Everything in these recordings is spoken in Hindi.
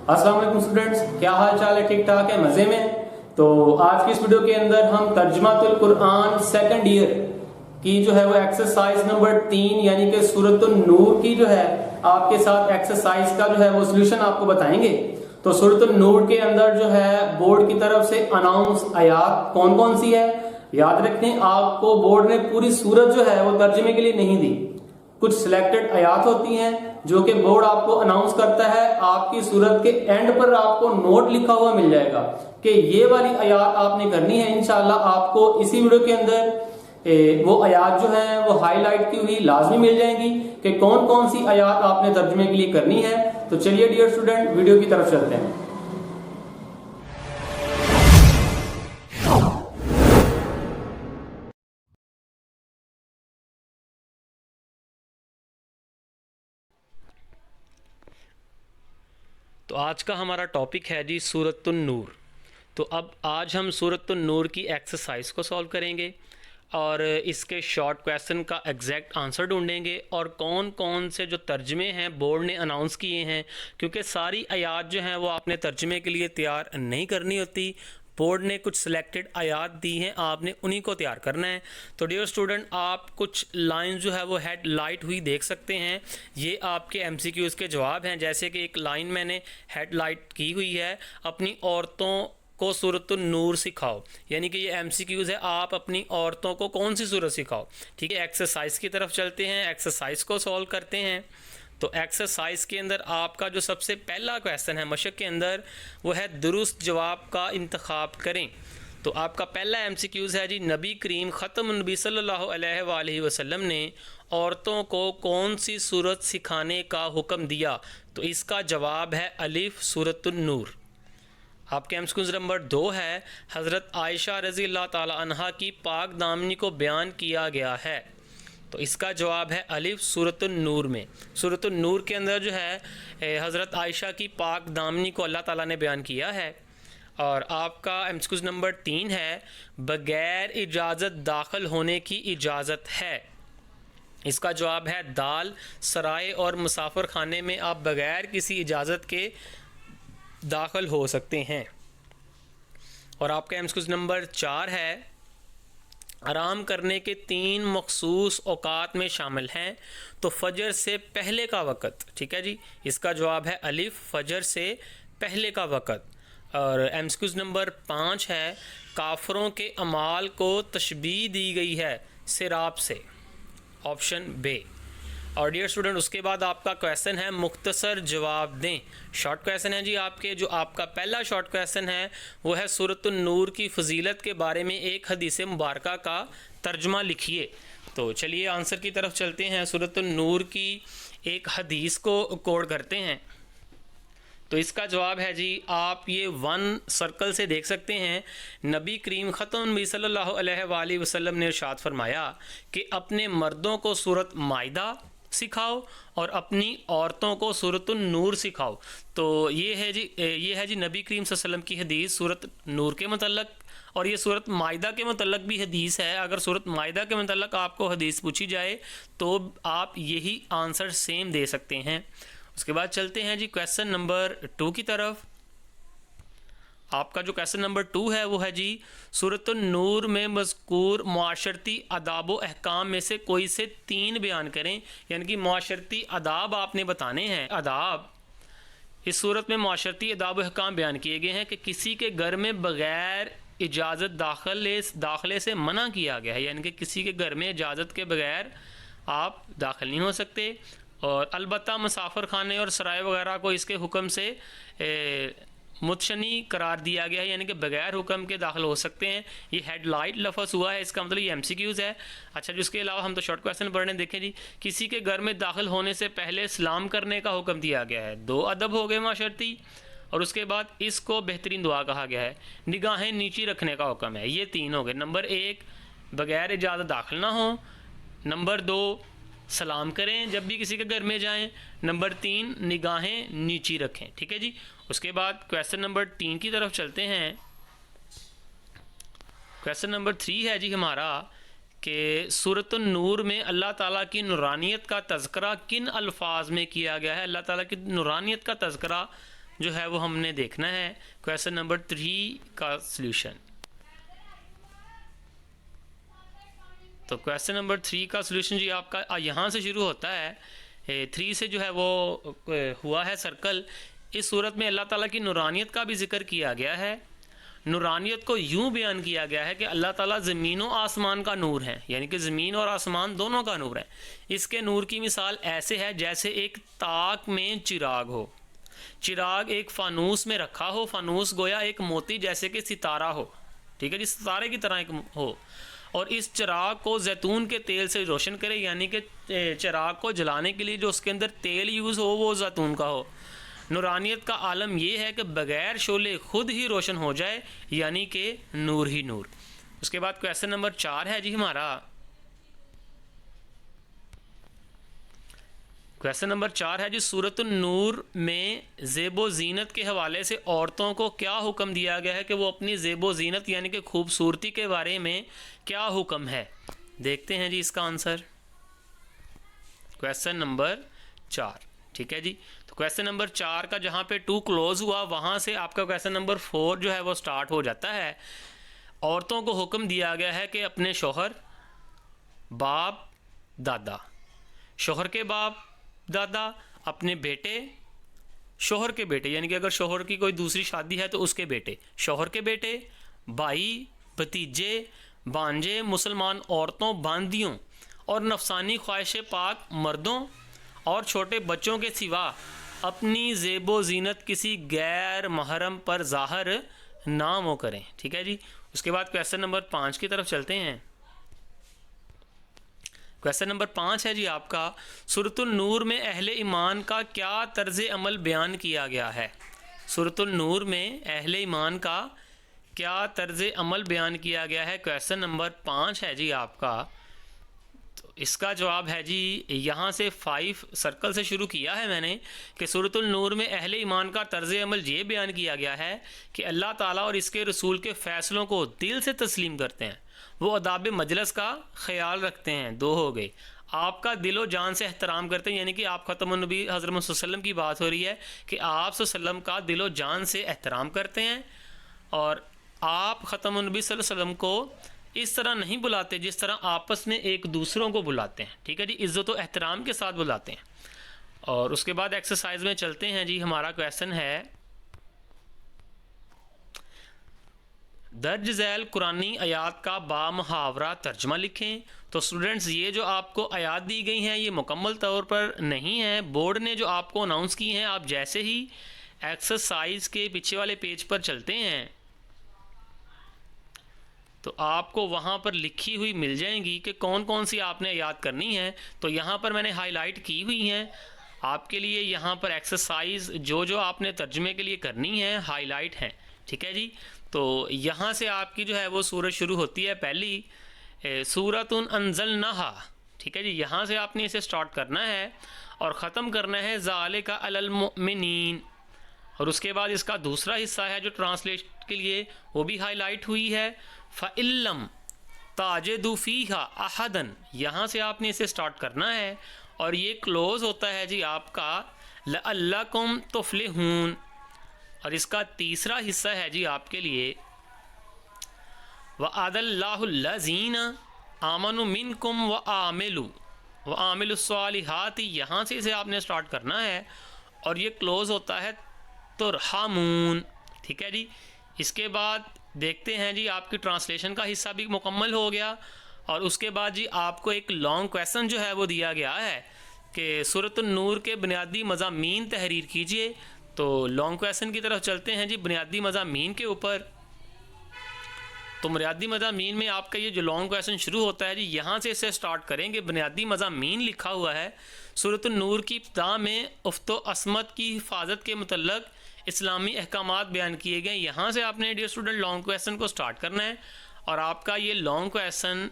अस्सलाम वालेकुम स्टूडेंट्स, क्या हाल चाल है? ठीक ठाक है, मजे में। तो आज की इस वीडियो के अंदर हम तर्जुमातुल कुरान सेकंड ईयर की जो है वो एक्सरसाइज नंबर 3 यानी कि सूरतुन नूर की जो है आपके साथ एक्सरसाइज का जो है वो सोल्यूशन आपको बताएंगे। तो सूरतुन नूर के अंदर जो है बोर्ड की तरफ से अनाउंस आयात कौन कौन सी है, याद रखें आपको बोर्ड ने पूरी सूरत जो है वो तर्जुमे के लिए नहीं दी। कुछ सिलेक्टेड आयात होती हैं जो कि बोर्ड आपको अनाउंस करता है। आपकी सूरत के एंड पर आपको नोट लिखा हुआ मिल जाएगा कि ये वाली आयात आपने करनी है। इंशाल्लाह आपको इसी वीडियो के अंदर वो आयात जो है वो हाईलाइट की हुई लाजमी मिल जाएंगी कि कौन कौन सी आयात आपने तर्जुमे के लिए करनी है। तो चलिए डियर स्टूडेंट वीडियो की तरफ चलते हैं। तो आज का हमारा टॉपिक है जी सूरतुन नूर। तो अब आज हम सूरतुन नूर की एक्सरसाइज को सॉल्व करेंगे और इसके शॉर्ट क्वेश्चन का एग्जैक्ट आंसर ढूंढेंगे और कौन कौन से जो तर्जमे हैं बोर्ड ने अनाउंस किए हैं, क्योंकि सारी आयात जो हैं वो आपने तर्जमे के लिए तैयार नहीं करनी होती। बोर्ड ने कुछ सिलेक्टेड आयात दी हैं, आपने उन्हीं को तैयार करना है। तो डियर स्टूडेंट आप कुछ लाइन जो है वो हेडलाइट हुई देख सकते हैं, ये आपके एमसीक्यूज़ के जवाब हैं। जैसे कि एक लाइन मैंने हेडलाइट की हुई है, अपनी औरतों को सूरतुन नूर सिखाओ, यानी कि ये एमसीक्यूज़ है, आप अपनी औरतों को कौन सी सूरत सिखाओ। ठीक है, एक्सरसाइज की तरफ चलते हैं, एक्सरसाइज को सॉल्व करते हैं। तो एक्सरसाइज के अंदर आपका जो सबसे पहला क्वेश्चन है मशक के अंदर वो है दुरुस्त जवाब का इंतखाब करें। तो आपका पहला एमसीक्यूज़ है जी, नबी करीम ख़त्म नबी सल्लल्लाहु अलैहि वसल्लम ने औरतों को कौन सी सूरत सिखाने का हुक्म दिया। तो इसका जवाब है अलिफ सूरतुन नूर। आपके एमसीक्यूज़ नंबर 2 है, हज़रत आयशा रज़ी अल्लाह ताला अन्हा की पाक दामनी को बयान किया गया है। तो इसका जवाब है अलिफ सूरतुन नूर में। सूरतुन नूर के अंदर जो है हज़रत आयशा की पाक दामनी को अल्लाह ताला ने बयान किया है। और आपका एमसीक्यूज़ नंबर 3 है, बग़ैर इजाज़त दाखिल होने की इजाज़त है। इसका जवाब है दाल। सराय और मुसाफिर खाने में आप बग़ैर किसी इजाज़त के दाखिल हो सकते हैं। और आपका एमसीक्यूज़ नंबर 4 है, आराम करने के 3 मखसूस औकात में शामिल हैं। तो फजर से पहले का वक़्त, ठीक है जी, इसका जवाब है अलिफ फजर से पहले का वक़्त। और एमसीक्यूज़ नंबर 5 है, काफरों के अमाल को तशबीह दी गई है सिराब से, ऑप्शन बे। और डियर स्टूडेंट उसके बाद आपका क्वेश्चन है मुख्तसर जवाब दें। शॉर्ट क्वेश्चन है जी आपके, जो आपका पहला शॉर्ट क्वेश्चन है वो है सूरतुन नूर की फजीलत के बारे में एक हदीस मुबारका का तर्जुमा लिखिए। तो चलिए आंसर की तरफ चलते हैं। सूरतुन नूर की एक हदीस को कोड करते हैं। तो इसका जवाब है जी, आप ये 1 सर्कल से देख सकते हैं, नबी करीम ख़त्म नबी सल्लल्लाहु अलैहि वसल्लम ने इरशाद फरमाया कि अपने मर्दों को सूरत माइदा सिखाओ और अपनी औरतों को सूरतुन नूर सिखाओ। तो ये है जी नबी करीम सल्लल्लाहु अलैहि वसल्लम की हदीस सूरत नूर के मतलब, और ये सूरत माइदा के मतलब भी हदीस है। अगर सूरत माइदा के मतलब आपको हदीस पूछी जाए तो आप यही आंसर सेम दे सकते हैं। उसके बाद चलते हैं जी क्वेश्चन नंबर 2 की तरफ। आपका जो क्वेश्चन नंबर 2 है वो है जी, सूरतुन नूर में मज़कूर मुआशरती आदाब व अहकाम में से कोई से 3 बयान करें, यानी कि मुआशरती आदाब आपने बताने हैं। आदाब इस सूरत में मुआशरती आदाब व अहकाम बयान किए गए हैं कि किसी के घर में बग़ैर इजाज़त दाखिले से मना किया गया है, यानी कि किसी के घर में इजाज़त के बग़ैर आप दाखिल नहीं हो सकते। और अलबत्ता मुसाफिर खाने और सराय वगैरह को इसके हुक्म से मुतशनी करार दिया गया है, यानी कि बगैर हुक्म के दाखिल हो सकते हैं। ये हेडलाइट लफ्ज़ हुआ है, इसका मतलब ये एमसीक्यूज़ है। अच्छा जी, उसके अलावा हम तो शॉर्ट क्वेश्चन पढ़ने देखें जी, किसी के घर में दाखिल होने से पहले सलाम करने का हुक्म दिया गया है। 2 अदब हो गए माशरती, और उसके बाद इसको बेहतरीन दुआ कहा गया है। निगाहें नीची रखने का हुक्म है, ये 3 हो गए। नंबर 1 बगैर इजाज़त दाखिल ना हो, नंबर 2 सलाम करें जब भी किसी के घर में जाएं, नंबर 3 निगाहें नीची रखें। ठीक है जी। उसके बाद क्वेश्चन नंबर 3 की तरफ चलते हैं। क्वेश्चन नंबर 3 है जी हमारा कि सूरतुन नूर में अल्लाह ताला की नूरानियत का तज़किरा किन अल्फाज में किया गया है। अल्लाह ताला की नूरानियत का तज़किरा जो है वो हमने देखना है क्वेश्चन नंबर 3 का सॉल्यूशन। तो क्वेश्चन नंबर 3 का सॉल्यूशन जी आपका यहाँ से शुरू होता है, 3 से जो है वो हुआ है सर्कल। इस सूरत में अल्लाह ताला की नूरानियत का भी जिक्र किया गया है। नूरानियत को यूँ बयान किया गया है कि अल्लाह ताला ज़मीन और आसमान का नूर है, यानी कि ज़मीन और आसमान दोनों का नूर है। इसके नूर की मिसाल ऐसे है जैसे एक ताक में चिराग हो, चिराग एक फ़ानूस में रखा हो, फ़ानूस गोया एक मोती जैसे कि सितारा हो, ठीक है जी, सितारे की तरह एक हो, और इस चिराग को जैतून के तेल से रोशन करे, यानी कि चिराग को जलाने के लिए जो उसके अंदर तेल यूज़ हो वो जैतून का हो। नूरानियत का आलम ये है कि बग़ैर शोले खुद ही रोशन हो जाए, यानी कि नूर ही नूर। उसके बाद क्वेश्चन नंबर 4 है जी हमारा। क्वेश्चन नंबर 4 है जी, सूरतुन नूर में ज़ेबो ज़ीनत के हवाले से औरतों को क्या हुक्म दिया गया है कि वो अपनी ज़ेबो ज़ीनत यानी कि खूबसूरती के बारे में क्या हुक्म है। देखते हैं जी इसका आंसर, क्वेश्चन नंबर 4, ठीक है जी। तो क्वेश्चन नंबर 4 का जहाँ पे 2 क्लोज हुआ वहाँ से आपका क्वेश्चन नंबर 4 जो है वो स्टार्ट हो जाता है। औरतों को हुक्म दिया गया है कि अपने शोहर, बाप, दादा, शोहर के बाप दादा, अपने बेटे, शोहर के बेटे, यानी कि अगर शोहर की कोई दूसरी शादी है तो उसके बेटे, शोहर के बेटे, भाई, भतीजे, भांजे, मुसलमान औरतों, बांदियों और नफसानी ख्वाहिश पाक मर्दों और छोटे बच्चों के सिवा अपनी ज़ेबो ज़ीनत किसी गैर महरम पर ज़ाहिर ना हो करें, ठीक है जी। उसके बाद क्वेश्चन नंबर 5 की तरफ चलते हैं। क्वेश्चन नंबर 5 है जी आपका, सूरतुन नूर में अहले ईमान का क्या तर्ज अमल बयान किया गया है। सूरतुन नूर में अहले ईमान का क्या तर्ज अमल बयान किया गया है, क्वेश्चन नंबर 5 है जी आपका। तो इसका जवाब है जी, यहाँ से 5 सर्कल से शुरू किया है मैंने कि सूरतुल नूर में अहले ईमान का तर्ज अमल ये बयान किया गया है कि अल्लाह ताला और इसके रसूल के फ़ैसलों को दिल से तस्लीम करते हैं, वो अदाब मजलस का ख्याल रखते हैं, 2 हो गए, आपका दिलो जान से एहतराम करते हैं, यानी कि आप ख़त्मुन नबी हज़रत मोहम्मद सल्लल्लाहु अलैहि वसल्लम की बात हो रही है कि आप सल्लम का दिलो जान से एहतराम करते हैं, और आप ख़त्मुन नबी सल्लल्लाहु अलैहि वसल्लम को इस तरह नहीं बुलाते जिस तरह आपस में एक दूसरों को बुलाते हैं, ठीक है जी, इज़्ज़त और एहतराम के साथ बुलाते हैं। और उसके बाद एक्सरसाइज में चलते हैं जी। हमारा क्वेश्चन है, दर्ज झैल कुरानी आयात का बामुहावरा तर्जमा लिखें। तो स्टूडेंट्स, ये जो आपको आयात दी गई हैं ये मुकम्मल तौर पर नहीं है, बोर्ड ने जो आपको अनाउंस की हैं, आप जैसे ही एक्सरसाइज के पीछे वाले पेज पर चलते हैं तो आपको वहाँ पर लिखी हुई मिल जाएंगी कि कौन कौन सी आपने याद करनी है। तो यहाँ पर मैंने हाईलाइट की हुई हैं आपके लिए, यहाँ पर एक्सरसाइज जो जो आपने तर्जमे के लिए करनी है हाईलाइट हैं, ठीक है जी। तो यहाँ से आपकी जो है वो सूरत शुरू होती है, पहली सूरतुन अंज़लनाहा, ठीक है जी, यहाँ से आपने इसे स्टार्ट करना है और ख़त्म करना है ज़ालिका अलल मुमिनीन। और उसके बाद इसका दूसरा हिस्सा है जो ट्रांसलेट के लिए वो भी हाईलाइट हुई है, फ़इल्लम ताजिदू फ़ीहा अहदन, यहाँ से आपने इसे स्टार्ट करना है और ये क्लोज़ होता है जी आपका लअल्लकुम तुफ़्लिहून। और इसका तीसरा हिस्सा है जी आपके लिए, वअदल्लाहुल्लज़ीना आमनु मिनकुम व आमिलुस्सालिहाति, यहाँ से इसे आपने स्टार्ट करना है और ये क्लोज़ होता है तुरहमून, ठीक है जी। इसके बाद देखते हैं जी, आपकी ट्रांसलेशन का हिस्सा भी मुकम्मल हो गया और उसके बाद जी आपको एक लॉन्ग क्वेश्चन जो है वो दिया गया है कि सूरतुन नूर के बुनियादी मज़ामीन तहरीर कीजिए। तो लॉन्ग क्वेश्चन की तरफ चलते हैं जी, बुनियादी मज़ामीन के ऊपर। तो बुनियादी मज़ामीन में आपका ये जो लॉन्ग क्वेश्चन शुरू होता है जी, यहाँ से इसे स्टार्ट करेंगे। बुनियादी मज़ामीन लिखा हुआ है, सूरतुन नूर की इब्तिदा में उफ़्त व असमत की हिफाजत के मुतल्लक इस्लामी अहकामात बयान किए गए। यहाँ से आपने डियर स्टूडेंट लॉन्ग क्वेश्चन को स्टार्ट करना है और आपका ये लॉन्ग क्वेश्चन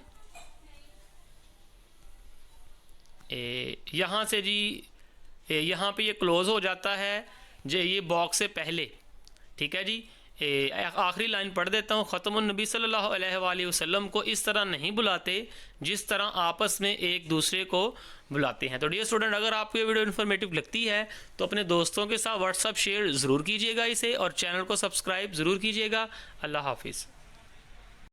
यहाँ से जी यहाँ पे ये क्लोज़ हो जाता है जो ये बॉक्स से पहले, ठीक है जी। आखिरी लाइन पढ़ देता हूँ। ख़त्मुन नबी सल्लल्लाहु अलैहि वसल्लम को इस तरह नहीं बुलाते जिस तरह आपस में एक दूसरे को बुलाते हैं। तो डियर स्टूडेंट, अगर आपको ये वीडियो इन्फॉर्मेटिव लगती है तो अपने दोस्तों के साथ व्हाट्सअप शेयर ज़रूर कीजिएगा इसे, और चैनल को सब्सक्राइब ज़रूर कीजिएगा। अल्लाह हाफिज़।